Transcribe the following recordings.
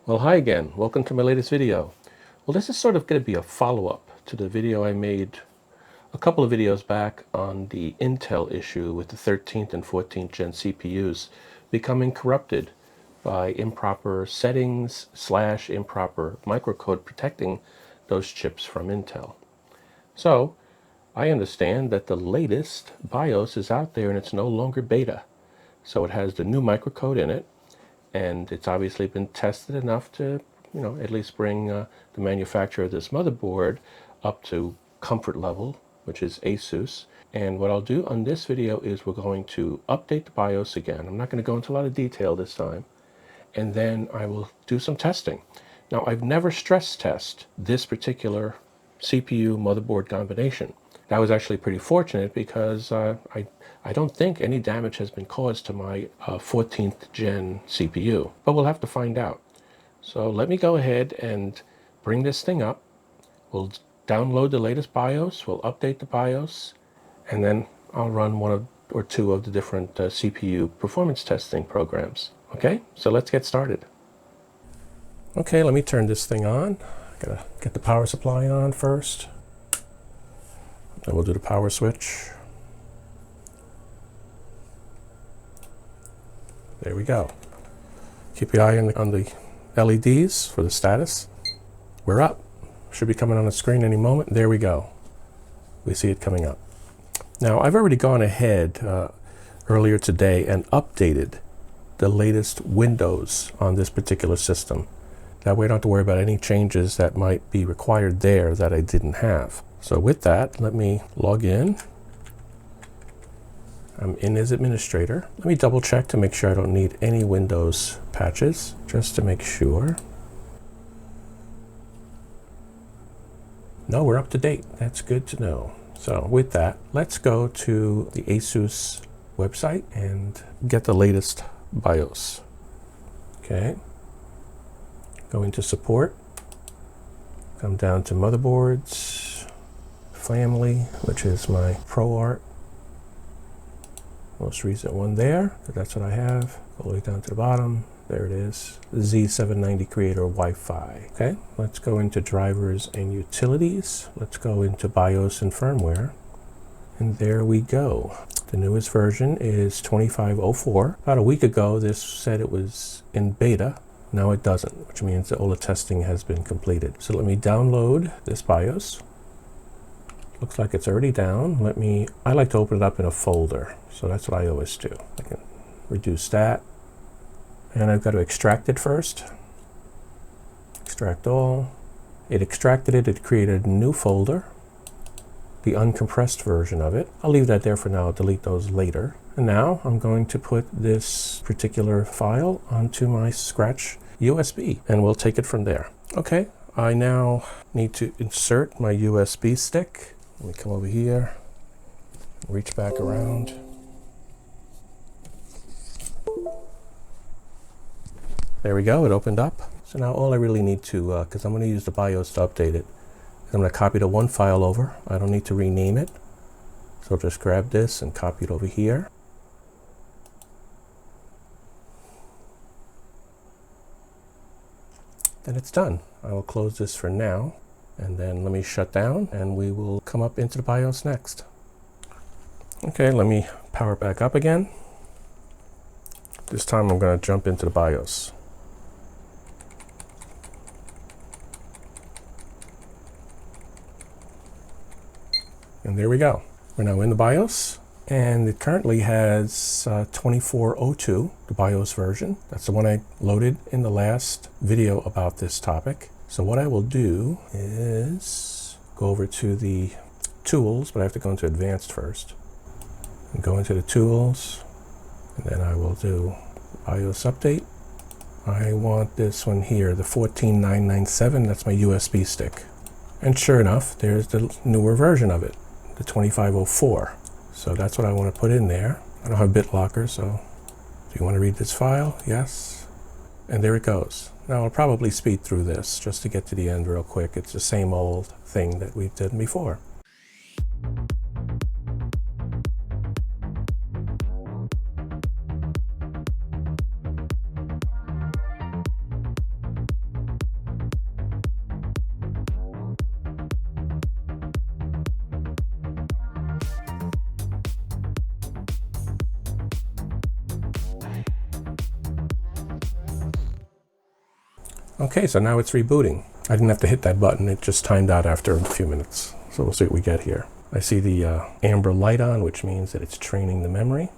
Well, hi again. Welcome to my latest video. Well, this is sort of going to be a follow-up to the video I made a couple of videos back on the Intel issue with the 13th and 14th gen CPUs becoming corrupted by improper settings / improper microcode protecting those chips from Intel. So, I understand that the latest BIOS is out there and it's no longer beta. So it has the new microcode in it, and it's obviously been tested enough to, at least bring the manufacturer of this motherboard up to comfort level, which is ASUS. And what I'll do on this video is we're going to update the BIOS again. I'm not going to go into a lot of detail this time. And then I will do some testing. Now, I've never stress tested this particular CPU motherboard combination. That was actually pretty fortunate because I don't think any damage has been caused to my 14th gen CPU, but we'll have to find out. So let me go ahead and bring this thing up. We'll download the latest BIOS, we'll update the BIOS, and then I'll run one or two of the different CPU performance testing programs. Okay, so let's get started. Okay, let me turn this thing on. I gotta get the power supply on first. Then we'll do the power switch. There we go. Keep your eye on the LEDs for the status. We're up. Should be coming on the screen any moment. There we go. We see it coming up. Now, I've already gone ahead earlier today and updated the latest Windows on this particular system. That way I don't have to worry about any changes that might be required there that I didn't have. So with that, let me log in. I'm in as administrator. Let me double check to make sure I don't need any Windows patches, just to make sure. No, we're up to date. That's good to know. So with that, let's go to the ASUS website and get the latest BIOS. Okay. Go into support. Come down to motherboards, family, which is my ProArt. Most recent one there, that's what I have. All the way down to the bottom, there it is. The Z790 Creator Wi-Fi. Okay, let's go into drivers and utilities. Let's go into BIOS and firmware. And there we go. The newest version is 2504. About a week ago, this said it was in beta. Now it doesn't, which means that all the testing has been completed. So let me download this BIOS. Looks like it's already down. I like to open it up in a folder. So that's what I always do. I can reduce that. And I've got to extract it first. Extract all. It extracted it. It created a new folder. The uncompressed version of it. I'll leave that there for now. I'll delete those later. And now I'm going to put this particular file onto my Scratch USB, and we'll take it from there. Okay, I now need to insert my USB stick. Let me come over here, reach back around. There we go, it opened up. So now all I really need to, because I'm going to use the BIOS to update it, I'm going to copy the one file over. I don't need to rename it. So I'll just grab this and copy it over here. And it's done. I will close this for now. And then let me shut down and we will come up into the BIOS next. Okay, let me power it back up again. This time I'm going to jump into the BIOS. And there we go. We're now in the BIOS, and it currently has 2402, the BIOS version. That's the one I loaded in the last video about this topic. So what I will do is go over to the tools, but I have to go into advanced first. And go into the tools, and then I will do BIOS update. I want this one here, the 14997, that's my USB stick. And sure enough, there's the newer version of it, the 2504. So that's what I want to put in there. I don't have BitLocker, so do you want to read this file? Yes. And there it goes. Now I'll probably speed through this just to get to the end real quick. It's the same old thing that we did before. Okay, so now it's rebooting. I didn't have to hit that button, it just timed out after a few minutes. So we'll see what we get here. I see the amber light on, which means that it's training the memory.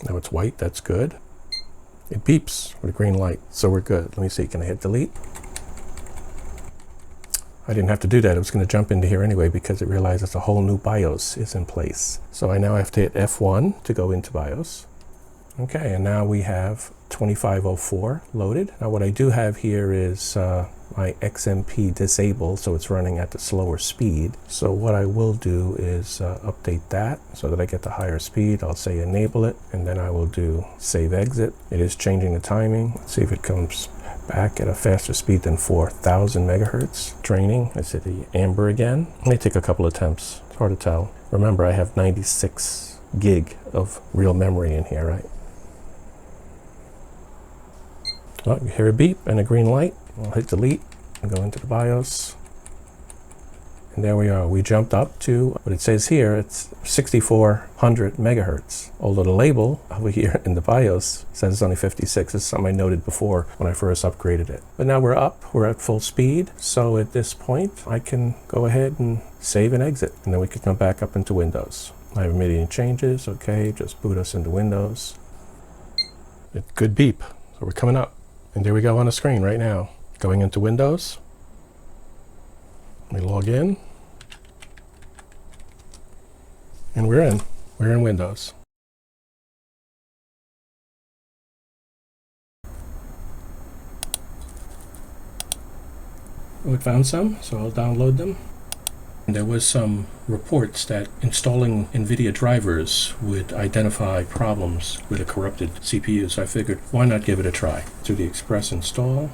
Now it's white, that's good. It beeps with a green light, so we're good. Let me see, can I hit delete? I didn't have to do that, it was going to jump into here anyway because it realizes a whole new BIOS is in place. So I now have to hit F1 to go into BIOS. Okay, and now we have 2504 loaded. Now what I do have here is my X.M.P disabled, so it's running at the slower speed. So what I will do is update that so that I get the higher speed. I'll say enable it, and then I will do save exit. It is changing the timing. Let's see if it comes back at a faster speed than 4,000 megahertz. Training, I see the amber again. It may take a couple attempts, it's hard to tell. Remember, I have 96 gig of real memory in here, right? Oh, you hear a beep and a green light. I'll hit delete and go into the BIOS. And there we are. We jumped up to what it says here. It's 6,400 megahertz. Although the label over here in the BIOS says it's only 56. This is something I noted before when I first upgraded it. But now we're up. We're at full speed. So at this point, I can go ahead and save and exit. And then we can come back up into Windows. I haven't made any changes. Okay, just boot us into Windows. Good beep. So we're coming up. And there we go on the screen right now. Going into Windows. Let me log in. And we're in. We're in Windows. Oh, it found some, so I'll download them. And there was some reports that installing NVIDIA drivers would identify problems with a corrupted CPU, so I figured, why not give it a try? Do the express install.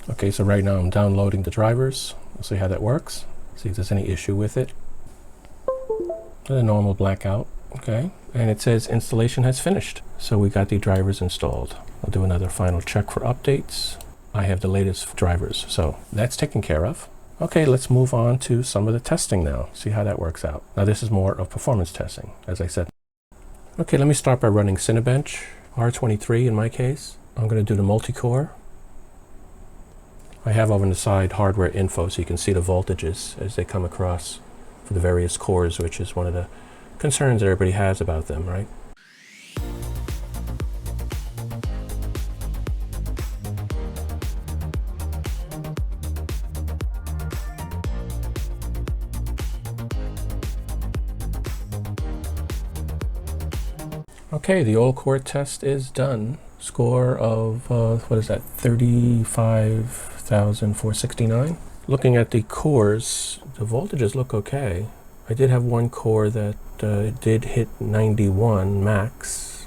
Okay, so right now I'm downloading the drivers. We'll see how that works. See if there's any issue with it. A normal blackout, okay. And it says installation has finished. So we got the drivers installed. I'll do another final check for updates. I have the latest drivers, so that's taken care of. Okay, let's move on to some of the testing now. See how that works out. Now this is more of performance testing, as I said. Okay, let me start by running CineBench, R23 in my case. I'm going to do the multi-core. I have over on the side hardware info so you can see the voltages as they come across for the various cores, which is one of the concerns that everybody has about them, right? Okay, the all-core test is done. Score of, what is that, 35,469. Looking at the cores, the voltages look okay. I did have one core that did hit 91 max.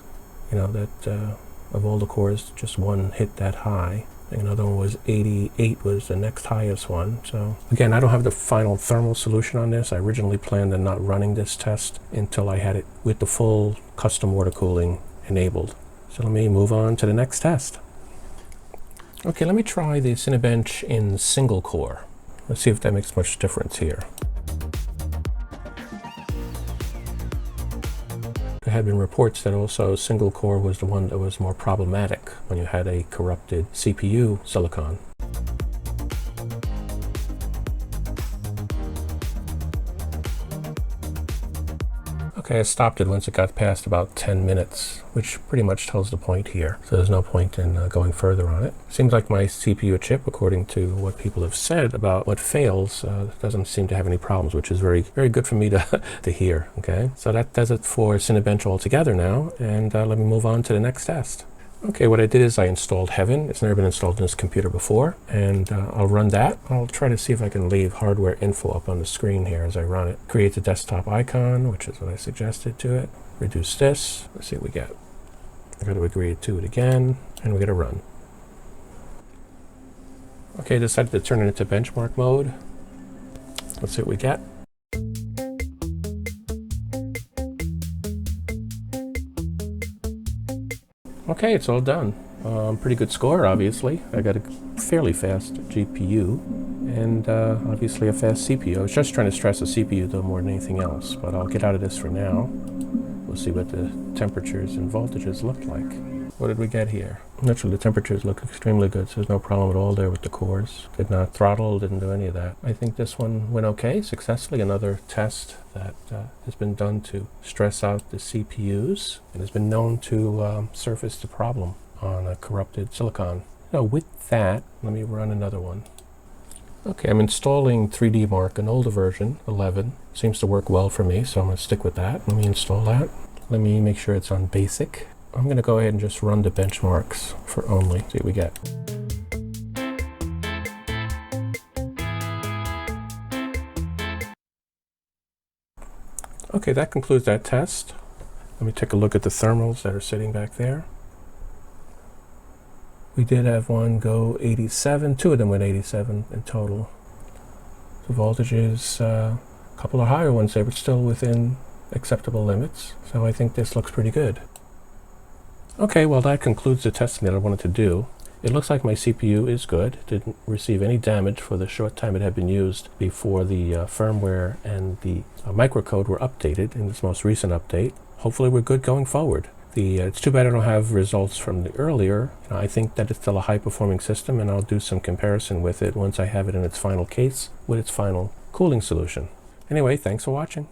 You know, that of all the cores, just one hit that high. Another one was 88 was the next highest one. So again, I don't have the final thermal solution on this. I originally planned on not running this test until I had it with the full custom water cooling enabled. So let me move on to the next test. Okay, let me try the CineBench in single core. Let's see if that makes much difference here. There had been reports that also single core was the one that was more problematic when you had a corrupted CPU silicon. Okay, I stopped it once it got past about 10 minutes, which pretty much tells the point here. So there's no point in going further on it. Seems like my CPU chip, according to what people have said about what fails, doesn't seem to have any problems, which is very, very good for me to, to hear, okay? So that does it for CineBench altogether now, and let me move on to the next test. Okay, what I did is I installed Heaven. It's never been installed in this computer before, and I'll run that. I'll try to see if I can leave hardware info up on the screen here as I run it. Create the desktop icon, which is what I suggested to it. Reduce this. Let's see what we get. I got to agree to it again, and we're going to run. Okay, decided to turn it into benchmark mode. Let's see what we get. Okay, it's all done. Pretty good score, obviously. I got a fairly fast GPU and obviously a fast CPU. I was just trying to stress the CPU though more than anything else, but I'll get out of this for now. We'll see what the temperatures and voltages look like. What did we get here? Naturally, the temperatures look extremely good, so there's no problem at all there with the cores. Did not throttle, didn't do any of that. I think this one went okay, successfully. Another test that has been done to stress out the CPUs and has been known to surface the problem on a corrupted silicon. Now with that, let me run another one. Okay, I'm installing 3D Mark, an older version, 11. Seems to work well for me, so I'm going to stick with that. Let me install that. Let me make sure it's on basic. I'm going to go ahead and just run the benchmarks for only. See what we get. Okay, that concludes that test. Let me take a look at the thermals that are sitting back there. We did have one go 87, two of them went 87 in total. The voltages, a couple of higher ones there, but still within acceptable limits. So I think this looks pretty good. Okay, well that concludes the testing that I wanted to do. It looks like my CPU is good. It didn't receive any damage for the short time it had been used before the firmware and the microcode were updated in this most recent update. Hopefully we're good going forward. It's too bad I don't have results from the earlier. I think that it's still a high-performing system, and I'll do some comparison with it once I have it in its final case with its final cooling solution. Anyway, thanks for watching.